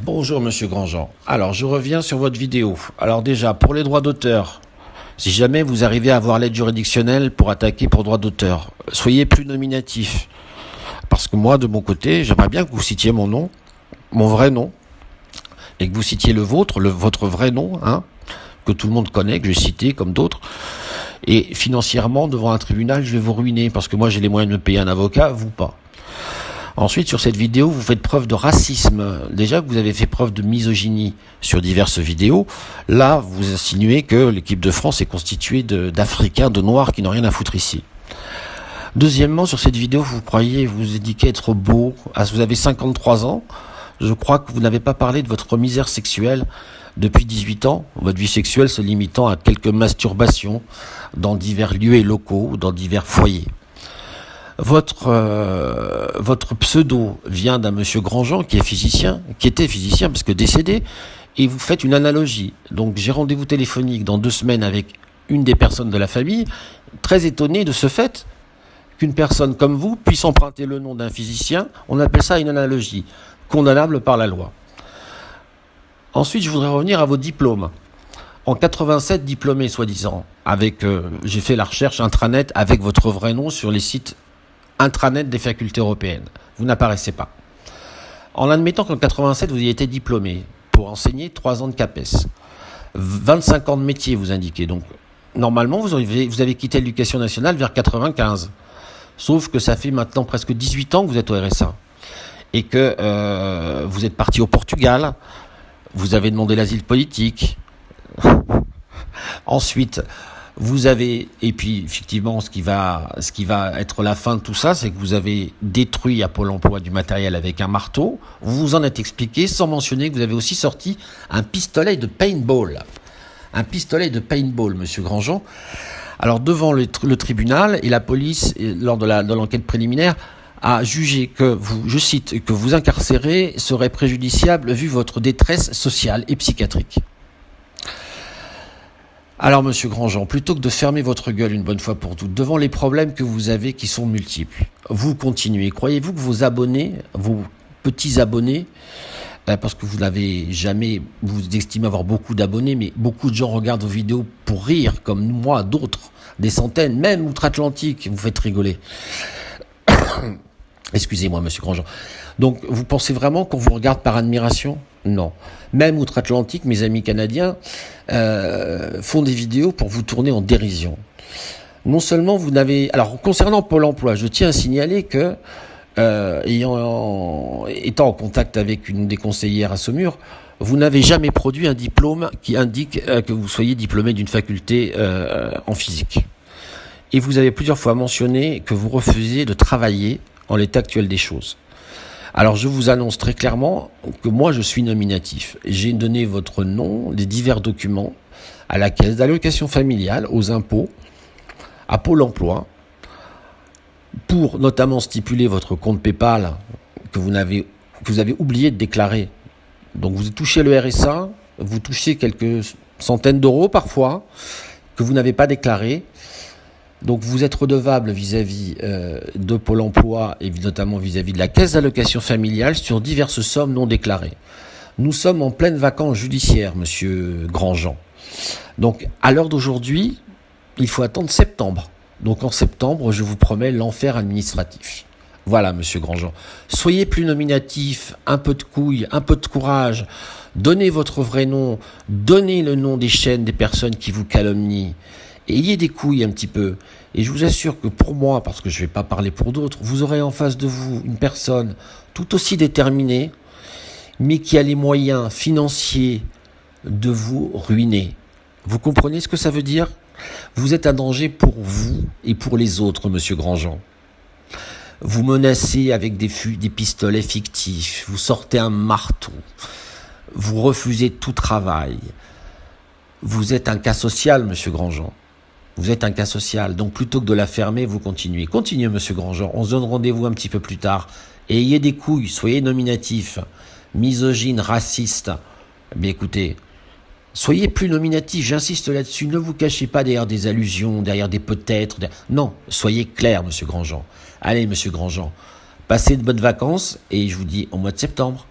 Bonjour Monsieur Grandjean. Alors je reviens sur votre vidéo. Alors déjà, pour les droits d'auteur, si jamais vous arrivez à avoir l'aide juridictionnelle pour attaquer pour droits d'auteur, soyez plus nominatif. Parce que moi, de mon côté, j'aimerais bien que vous citiez mon nom, mon vrai nom, et que vous citiez le vôtre, votre vrai nom, que tout le monde connaît, que j'ai cité comme d'autres. Et financièrement, devant un tribunal, je vais vous ruiner, parce que moi j'ai les moyens de me payer un avocat, vous pas. Ensuite, sur cette vidéo, vous faites preuve de racisme. Déjà que vous avez fait preuve de misogynie sur diverses vidéos, là, vous insinuez que l'équipe de France est constituée d'Africains, de Noirs qui n'ont rien à foutre ici. Deuxièmement, sur cette vidéo, vous croyez vous indiquez être beau. Vous avez 53 ans. Je crois que vous n'avez pas parlé de votre misère sexuelle depuis 18 ans. Votre vie sexuelle se limitant à quelques masturbations dans divers lieux et locaux, dans divers foyers. Votre pseudo vient d'un monsieur Grandjean qui était physicien parce que décédé, et vous faites une analogie. Donc j'ai rendez-vous téléphonique dans 2 semaines avec une des personnes de la famille, très étonné de ce fait qu'une personne comme vous puisse emprunter le nom d'un physicien. On appelle ça une analogie, condamnable par la loi. Ensuite, je voudrais revenir à vos diplômes. En 87, diplômé soi-disant, j'ai fait la recherche intranet avec votre vrai nom sur les sites intranet des facultés européennes. Vous n'apparaissez pas. En admettant qu'en 87, vous y été diplômé pour enseigner 3 ans de CAPES. 25 ans de métier, vous indiquez. Donc, normalement, vous avez quitté l'éducation nationale vers 95. Sauf que ça fait maintenant presque 18 ans que vous êtes au RSA. Et que vous êtes parti au Portugal. Vous avez demandé l'asile politique. Ensuite, et puis effectivement, ce qui va être la fin de tout ça, c'est que vous avez détruit à Pôle emploi du matériel avec un marteau. Vous vous en êtes expliqué sans mentionner que vous avez aussi sorti un pistolet de paintball. Un pistolet de paintball, monsieur Grandjean. Alors devant le tribunal et la police, lors de l'enquête préliminaire, a jugé que je cite, que vous incarcérer serait préjudiciable vu votre détresse sociale et psychiatrique. Alors, monsieur Grandjean, plutôt que de fermer votre gueule une bonne fois pour toutes, devant les problèmes que vous avez qui sont multiples, vous continuez. Croyez-vous que vos abonnés, vos petits abonnés, parce que vous estimez avoir beaucoup d'abonnés, mais beaucoup de gens regardent vos vidéos pour rire, comme moi, d'autres, des centaines, même outre-Atlantique, vous faites rigoler. Excusez-moi, monsieur Grandjean. Donc, vous pensez vraiment qu'on vous regarde par admiration ? Non. Même outre-Atlantique, mes amis canadiens font des vidéos pour vous tourner en dérision. Non seulement vous n'avez... Alors, concernant Pôle emploi, je tiens à signaler que, étant en contact avec une des conseillères à Saumur, vous n'avez jamais produit un diplôme qui indique que vous soyez diplômé d'une faculté en physique. Et vous avez plusieurs fois mentionné que vous refusiez de travailler en l'état actuel des choses. Alors je vous annonce très clairement que moi je suis nominatif. J'ai donné votre nom, les divers documents à la caisse d'allocation familiale, aux impôts, à Pôle emploi, pour notamment stipuler votre compte PayPal que vous avez oublié de déclarer. Donc vous touchez le RSA, vous touchez quelques centaines d'euros parfois que vous n'avez pas déclaré. Donc vous êtes redevable vis-à-vis de Pôle emploi et notamment vis-à-vis de la caisse d'allocation familiale sur diverses sommes non déclarées. Nous sommes en pleine vacances judiciaires, monsieur Grandjean. Donc à l'heure d'aujourd'hui, il faut attendre septembre. Donc en septembre, je vous promets l'enfer administratif. Voilà, monsieur Grandjean. Soyez plus nominatif, un peu de couilles, un peu de courage. Donnez votre vrai nom, donnez le nom des chaînes des personnes qui vous calomnient. Et ayez des couilles un petit peu. Et je vous assure que pour moi, parce que je ne vais pas parler pour d'autres, vous aurez en face de vous une personne tout aussi déterminée, mais qui a les moyens financiers de vous ruiner. Vous comprenez ce que ça veut dire ? Vous êtes un danger pour vous et pour les autres, monsieur Grandjean. Vous menacez avec des pistolets fictifs, vous sortez un marteau, vous refusez tout travail. Vous êtes un cas social, monsieur Grandjean. Vous êtes un cas social, donc plutôt que de la fermer, vous continuez. Continuez, monsieur Grandjean, on se donne rendez-vous un petit peu plus tard. Et ayez des couilles, soyez nominatif, misogyne, raciste. Mais écoutez, soyez plus nominatif, j'insiste là-dessus. Ne vous cachez pas derrière des allusions, derrière des peut-être. Non, soyez clair, monsieur Grandjean. Allez, monsieur Grandjean, passez de bonnes vacances et je vous dis au mois de septembre.